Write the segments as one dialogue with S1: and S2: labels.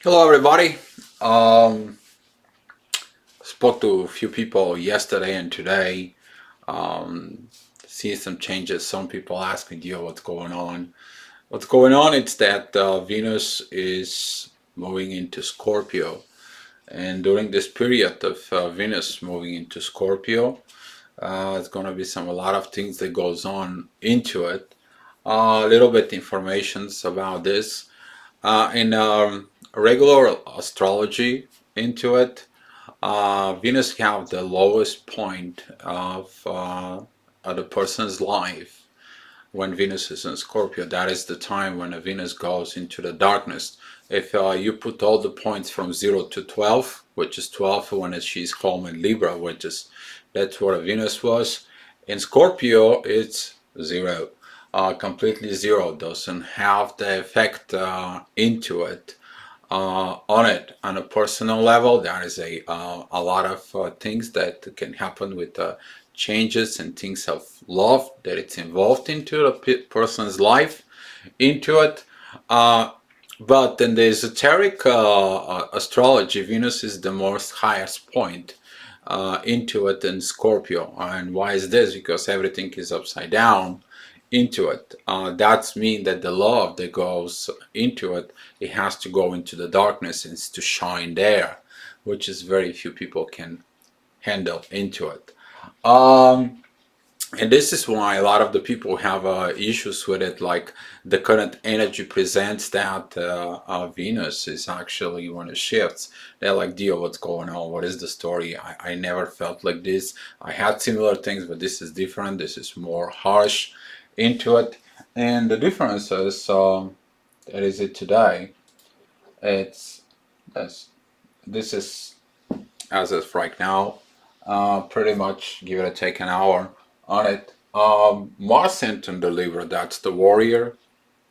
S1: Hello, everybody. Um, Spoke to a few people yesterday and today. Um, See some changes. Some people ask me, "Dio, what's going on?" What's going on? It's that Venus is moving into Scorpio, and during this period of Venus moving into Scorpio, it's going to be a lot of things that goes on into it. A little bit informations about this in regular astrology into it. Venus have the lowest point of the person's life when Venus is in Scorpio. That is the time when Venus goes into the darkness. If you put all the points from 0 to 12, which is 12 when she's home in Libra, which is that's where Venus was. In Scorpio, it's 0. Completely 0. Doesn't have the effect into it on it on a personal level. There is a lot of things that can happen with changes and things of love that it's involved into a person's life into it. Uh, but in the esoteric astrology, Venus is the most highest point into it in Scorpio. And why is this? Because everything is upside down into it. That's mean that the love that goes into it, it has to go into the darkness and to shine there, which is very few people can handle into it. Um, and this is why a lot of the people have issues with it, like the current energy presents that Venus is actually when it shifts. They're like, Dio, what's going on? What is the story? I never felt like this. I had similar things, but this is different. This is more harsh into it. And the difference is, that is it today. It's this. This is as of right now, pretty much give it a take an hour on it. Mars entered the Libra, that's the warrior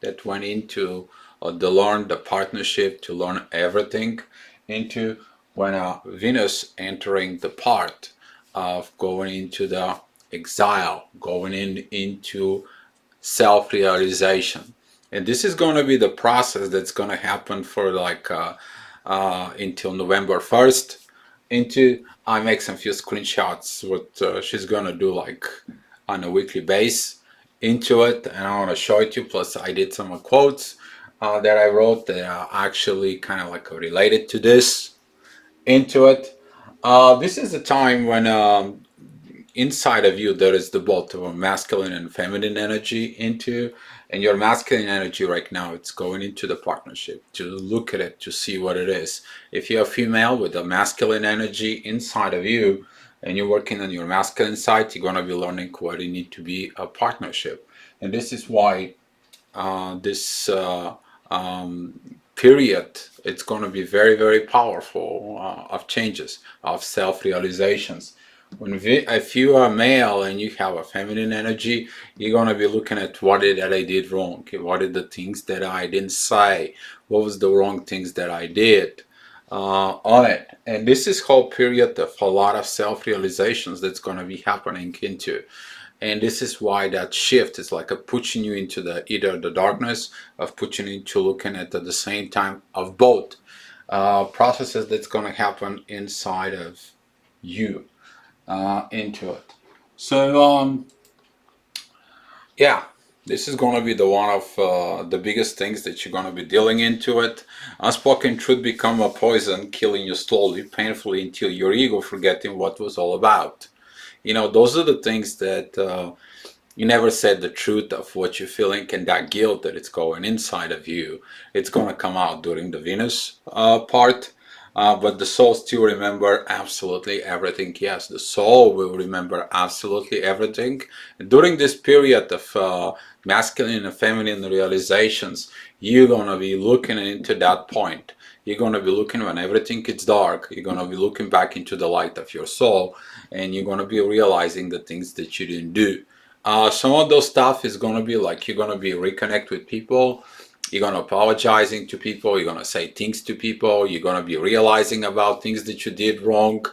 S1: that went into the learn the partnership to learn everything into when Venus entering the part of going into the exile, going into self-realization. And this is going to be the process that's going to happen for like until November 1st. Into I make some few screenshots what she's going to do like on a weekly base into it, and I want to show it to you. Plus, I did some quotes that I wrote that are actually kind of like related to this into it. This is a time when inside of you there is the both of a masculine and feminine energy into, and your masculine energy right now it's going into the partnership to look at it to see what it is. If you're a female with a masculine energy inside of you and you're working on your masculine side, you're going to be learning what you need to be a partnership. And this is why this period it's going to be very very powerful of changes of self-realizations. If you are male and you have a feminine energy, you're going to be looking at what did I did wrong, what are the things that I didn't say, what was the wrong things that I did on it. And this is whole period of a lot of self-realizations that's going to be happening into. And this is why that shift is like a pushing you into the either the darkness of pushing you into looking at the same time of both processes that's going to happen inside of you into it. So yeah, this is going to be the one of the biggest things that you're going to be dealing into it. Unspoken truth become a poison, killing you slowly, painfully until your ego forgetting what was all about. You know, those are the things that you never said the truth of what you're feeling, and that guilt that it's going inside of you, it's going to come out during the Venus part. But the soul still remember absolutely everything. Yes, the soul will remember absolutely everything. During this period of masculine and feminine realizations, you're going to be looking into that point. You're going to be looking when everything gets dark. You're going to be looking back into the light of your soul, and you're going to be realizing the things that you didn't do. Some of those stuff is going to be like you're going to be reconnect with people, you're going to apologizing to people, you're going to say things to people, you're going to be realizing about things that you did wrong,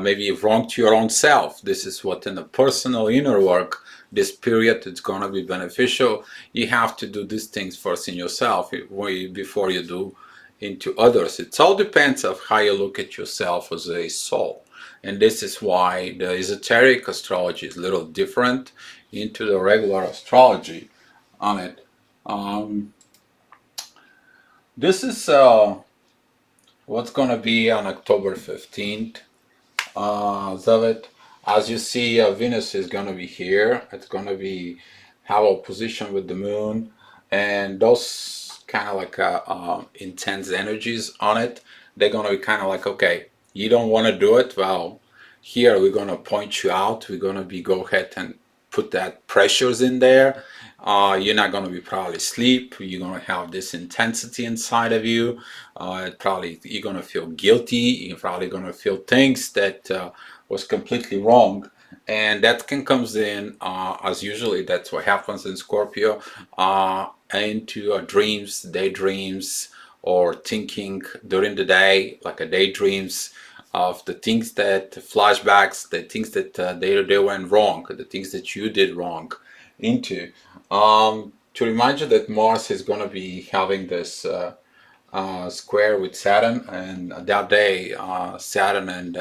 S1: maybe wrong to your own self. This is what in the personal inner work, this period it's going to be beneficial. You have to do these things first in yourself before you do into others. It all depends of how you look at yourself as a soul. And this is why the esoteric astrology is a little different into the regular astrology on it. Um, this is what's going to be on October 15th. Of it. As you see, Venus is going to be here. It's going to be have opposition with the moon, and those kind of like intense energies on it. They're going to be kind of like, okay, you don't want to do it. Well, here we're going to point you out. We're going to be go ahead and put that pressures in there. You're not going to be probably sleep. You're going to have this intensity inside of you. Probably you're going to feel guilty. You're probably going to feel things that was completely wrong. And that can comes in as usually that's what happens in Scorpio into dreams, daydreams, or thinking during the day, like a daydreams of the things that flashbacks, the things that they went wrong, the things that you did wrong into. To remind you that Mars is going to be having this square with Saturn, and that day Saturn and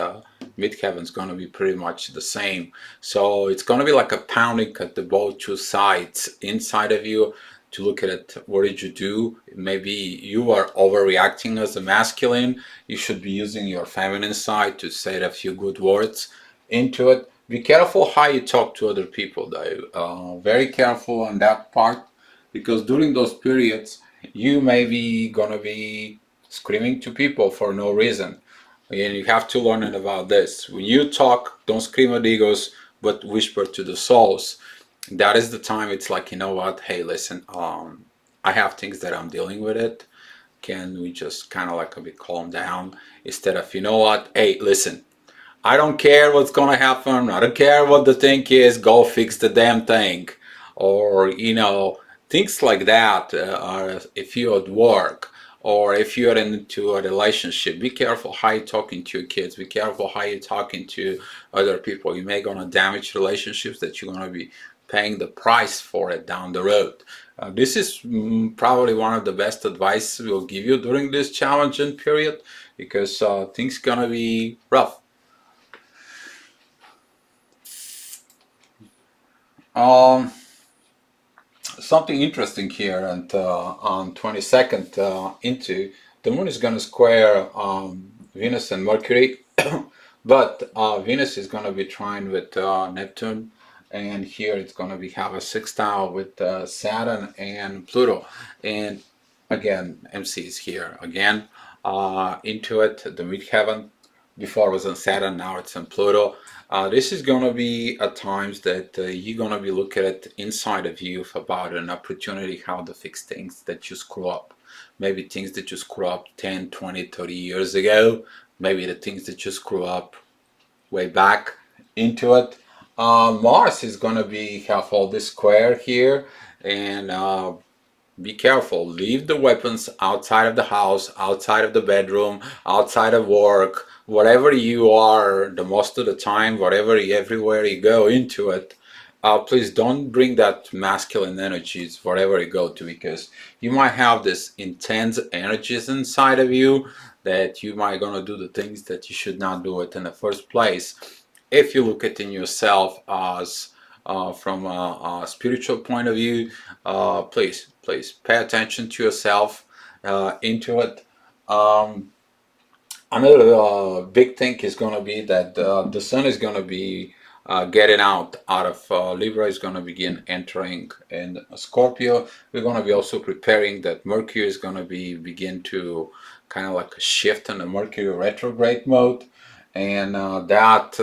S1: midheaven is going to be pretty much the same. So it's going to be like a pounding at the both two sides inside of you to look at it. What did you do? Maybe you are overreacting as a masculine. You should be using your feminine side to say a few good words into it. Be careful how you talk to other people, though. Very careful on that part, because during those periods you may be gonna be screaming to people for no reason. And you have to learn about this. When you talk, don't scream at egos, but whisper to the souls. That is the time it's like, you know what, hey, listen, I have things that I'm dealing with it. Can we just kind of like a bit calm down instead of, you know what, hey, listen, I don't care what's gonna happen. I don't care what the thing is. Go fix the damn thing, or things like that. Are if you're at work or if you're into a relationship, be careful how you're talking to your kids. Be careful how you're talking to other people. You may gonna damage relationships that you're gonna be paying the price for it down the road. This is probably one of the best advice we'll give you during this challenging period, because things gonna be rough. Um, Something interesting here, and on 22nd into the moon is going to square Venus and Mercury, but Venus is going to be trine with Neptune, and here it's going to be have a sextile with Saturn and Pluto, and again MC is here again into it, the midheaven. Before it was on Saturn, now it's on Pluto. This is going to be at times that you're going to be looking at inside of you about an opportunity how to fix things that you screw up. Maybe things that you screw up 10, 20, 30 years ago. Maybe the things that you screw up way back into it. Mars is going to be have all this square here, and be careful. Leave the weapons outside of the house, outside of the bedroom, outside of work, whatever you are the most of the time, everywhere you go into it. Please don't bring that masculine energies wherever you go to, because you might have this intense energies inside of you that you might gonna do the things that you should not do it in the first place. If you look at in yourself as from a spiritual point of view, please pay attention to yourself into it. Um, Another big thing is going to be that the sun is going to be getting out of Libra, is going to begin entering in Scorpio. We're going to be also preparing that Mercury is going to be begin to kind of like a shift in the Mercury retrograde mode. And that,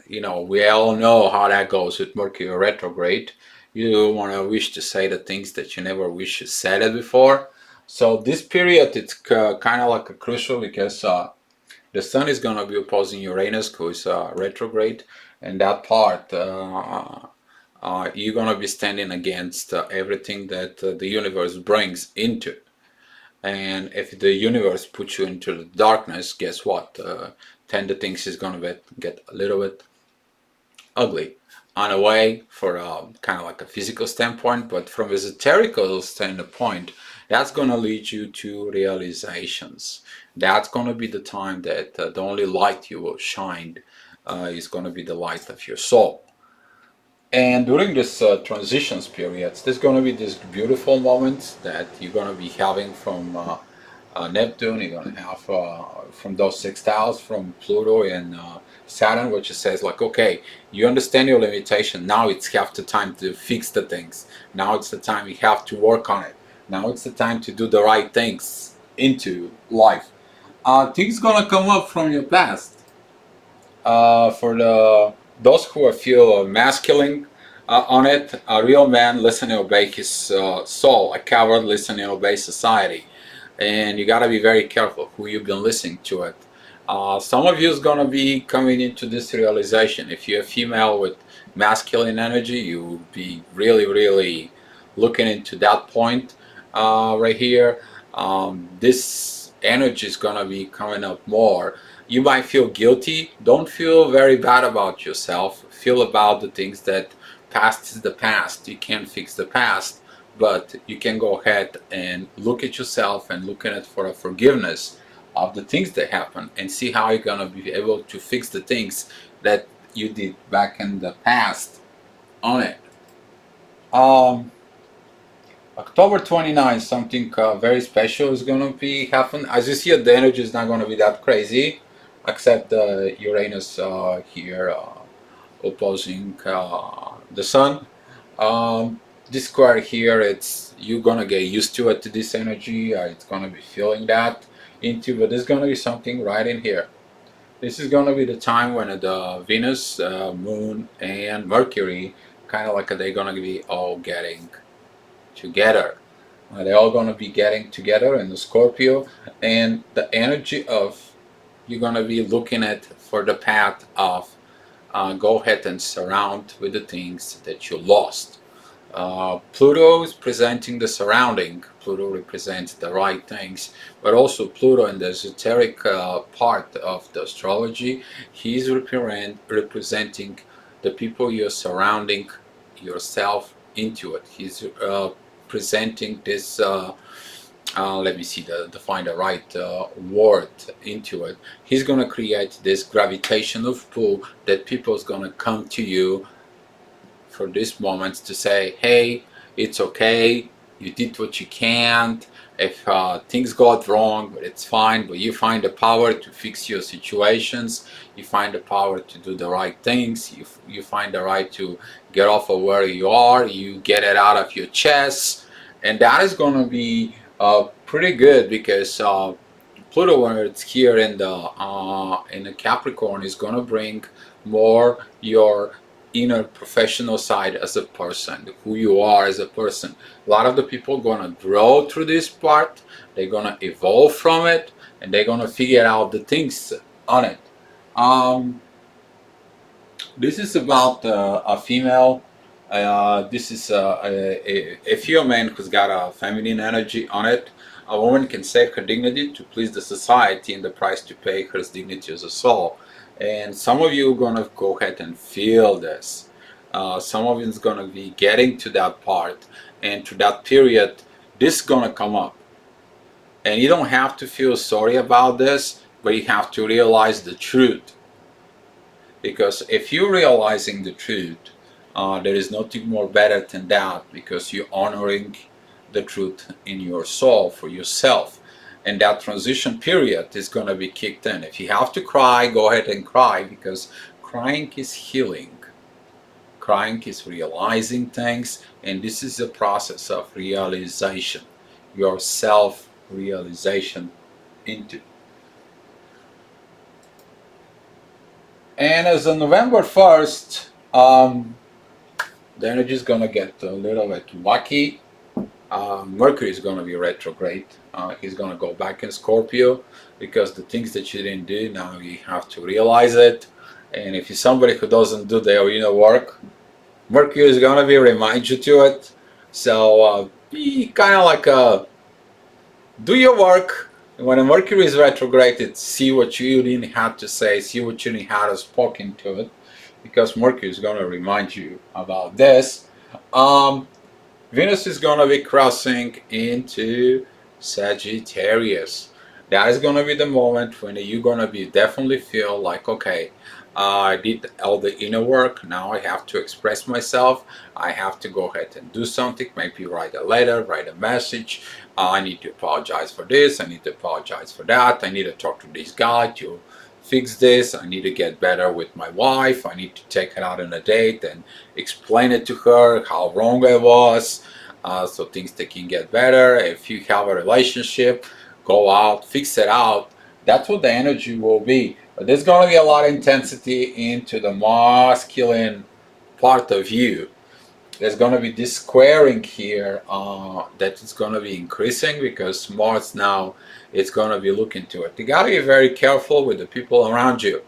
S1: we all know how that goes with Mercury retrograde. You want to wish to say the things that you never wish you said it before. So this period, it's kind of like a crucial, because the Sun is going to be opposing Uranus, who is retrograde, and that part you're going to be standing against everything that the universe brings into. And if the universe puts you into the darkness, guess what? Then the things is going to get a little bit ugly on a way for kind of like a physical standpoint, but from a esoterical standpoint, That's going to lead you to realizations. That's going to be the time that the only light you will shine is going to be the light of your soul. And during this transitions periods, there's going to be these beautiful moments that you're going to be having from Neptune. You're going to have from those sextiles from Pluto and Saturn, which says like, okay, you understand your limitation. Now it's have the time to fix the things. Now it's the time you have to work on it. Now it's the time to do the right things into life. Things gonna come up from your past for the those who feel masculine on it. A real man listen and obey his soul. A coward listen and obey society. And you gotta be very careful who you've been listening to it. Some of you is gonna be coming into this realization. If you're a female with masculine energy, you'll be really, really looking into that point right here. This energy is gonna be coming up more. You might feel guilty. Don't feel very bad about yourself. Feel about the things that past is the past. You can't fix the past, but you can go ahead and look at yourself and look at it for a forgiveness of the things that happen and see how you're gonna be able to fix the things that you did back in the past on it. Um, October 29th, something very special is going to be happen. As you see, the energy is not going to be that crazy, except Uranus here opposing the Sun. This square here, it's you're gonna get used to it to this energy. It's gonna be feeling that into, but there's gonna be something right in here. This is gonna be the time when the Venus, Moon, and Mercury, kind of like they're gonna be all getting together. They're all going to be getting together in the Scorpio, and the energy of you're going to be looking at for the path of go ahead and surround with the things that you lost. Pluto is presenting the surrounding. Pluto represents the right things, but also Pluto in the esoteric part of the astrology, he's representing the people you're surrounding yourself into it. He's presenting this. Let me see to find the right word into it. He's gonna create this gravitational pull that people's gonna come to you for this moment to say, hey, it's okay, you did what you can. If things got wrong, but it's fine, but you find the power to fix your situations, you find the power to do the right things, you find the right to get off of where you are, you get it out of your chest, and that is going to be pretty good because Pluto, when it's here in the Capricorn, is going to bring more your inner professional side as a person, who you are as a person. A lot of the people are going to grow through this part. They're going to evolve from it, and they're going to figure out the things on it. Um, this is about a female. This is a female man who's got a feminine energy on it. A woman can save her dignity to please the society, and the price to pay her dignity as a soul. And some of you are going to go ahead and feel this. Some of you is going to be getting to that part, and to that period, this is going to come up. And you don't have to feel sorry about this, but you have to realize the truth. Because if you're realizing the truth, there is nothing more better than that, because you're honoring the truth in your soul for yourself. And that transition period is going to be kicked in. If you have to cry, go ahead and cry, because crying is healing. Crying is realizing things, and this is a process of realization, your self-realization into. And as of November 1st, the energy is going to get a little bit wacky. Mercury is going to be retrograde. He's going to go back in Scorpio, because the things that you didn't do, now you have to realize it. And if you're somebody who doesn't do their inner work, Mercury is going to be remind you to it. So be kind of like do your work. When a Mercury is retrograded, see what you didn't have to say, see what you didn't have to spoke into it, because Mercury is going to remind you about this. Venus is going to be crossing into Sagittarius. That is going to be the moment when you're going to be definitely feel like, okay, I did all the inner work. Now I have to express myself. I have to go ahead and do something. Maybe write a letter, write a message. I need to apologize for this. I need to apologize for that. I need to talk to this guy to fix this. I need to get better with my wife. I need to take her out on a date and explain it to her how wrong I was, so things that can get better. If you have a relationship, go out, fix it out. That's what the energy will be. But there's going to be a lot of intensity into the masculine part of you. There's going to be this squaring here that is going to be increasing because Mars now it's going to be looking to it. You got to be very careful with the people around you.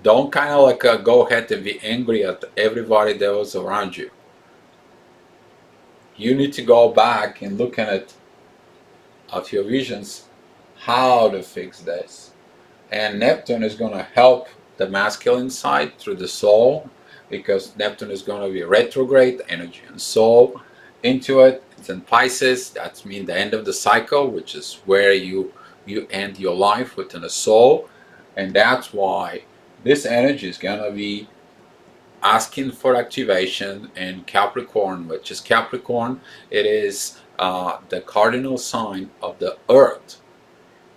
S1: Don't kind of like go ahead and be angry at everybody that was around you. You need to go back and look at your visions, how to fix this. And Neptune is going to help the masculine side through the soul, because Neptune is going to be retrograde energy and soul into it. It's in Pisces. That means the end of the cycle, which is where you end your life within a soul. And that's why this energy is going to be asking for activation in Capricorn, which is Capricorn. It is the cardinal sign of the earth.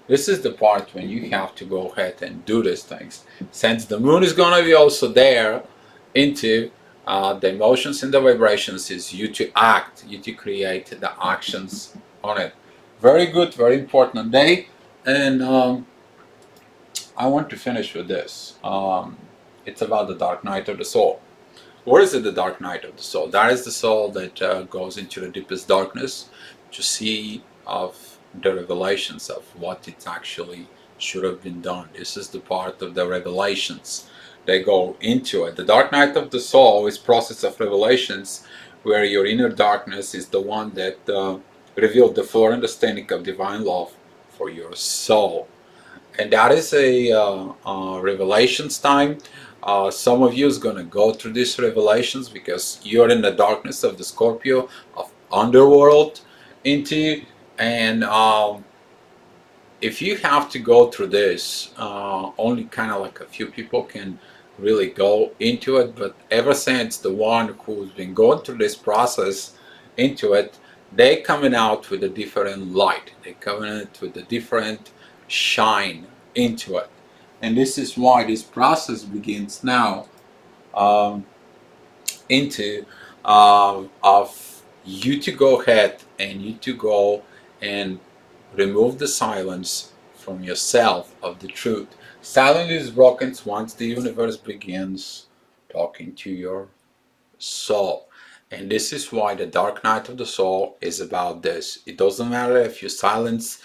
S1: This is the part when you have to go ahead and do these things. Since the moon is going to be also there into the emotions and the vibrations, is you to act, you to create the actions on it. Very good, very important day. And I want to finish with this. It's about the dark night of the soul. What is it, the dark night of the soul? That is the soul that goes into the deepest darkness to see of the revelations of what it actually should have been done. This is the part of the revelations. They go into it. The dark night of the soul is process of revelations, where your inner darkness is the one that revealed the full understanding of divine love for your soul. And that is a revelations time. Some of you is going to go through these revelations because you're in the darkness of the Scorpio of underworld into, and if you have to go through this, only kind of like a few people can really go into it. But ever since the one who's been going through this process into it, they coming out with a different light. They coming out with a different shine into it, and this is why this process begins now. Um, into of you to go ahead and you to go and remove the silence from yourself of the truth. Silence is broken once the universe begins talking to your soul. And this is why the dark night of the soul is about this. It doesn't matter if you silence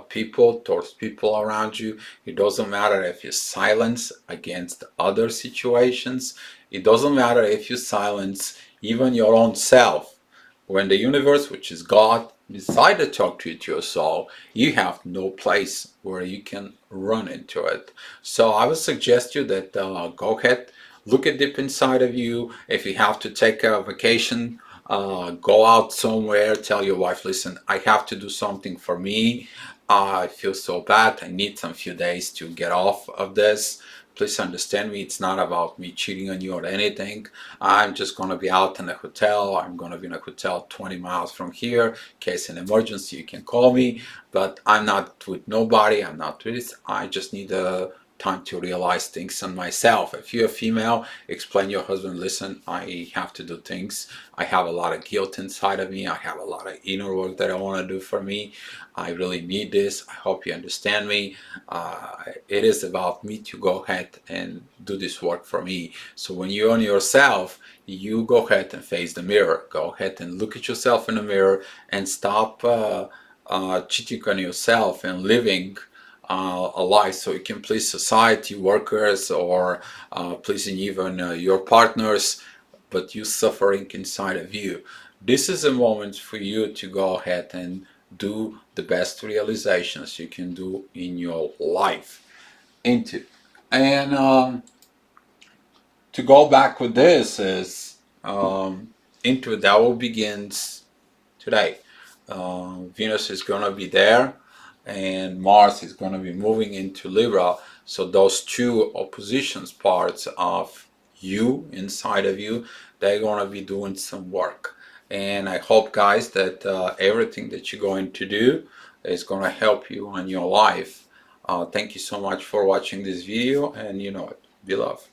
S1: people towards people around you. It doesn't matter if you silence against other situations. It doesn't matter if you silence even your own self. When the universe, which is God, decide to talk to your soul, you have no place where you can run into it. So I would suggest you that go ahead, look at deep inside of you. If you have to take a vacation, go out somewhere, tell your wife, listen, I have to do something for me. I feel so bad. I need some few days to get off of this. Please understand me. It's not about me cheating on you or anything. I'm just going to be out in a hotel. I'm going to be in a hotel 20 miles from here. In case an emergency, you can call me. But I'm not with nobody. I'm not with this. I just need a time to realize things on myself. If you're a female, explain your husband, listen, I have to do things. I have a lot of guilt inside of me. I have a lot of inner work that I want to do for me. I really need this. I hope you understand me. It is about me to go ahead and do this work for me. So when you own yourself, you go ahead and face the mirror. Go ahead and look at yourself in the mirror and stop cheating on yourself and living a life so you can please society, workers, or pleasing even your partners, but you suffering inside of you. This is a moment for you to go ahead and do the best realizations you can do in your life into. And to go back with this is into that will begins today. Venus is going to be there, and Mars is going to be moving into Libra. So those two oppositions parts of you, inside of you, they're going to be doing some work. And I hope, guys, that everything that you're going to do is going to help you on your life. Thank you so much for watching this video, and you know it. Be love.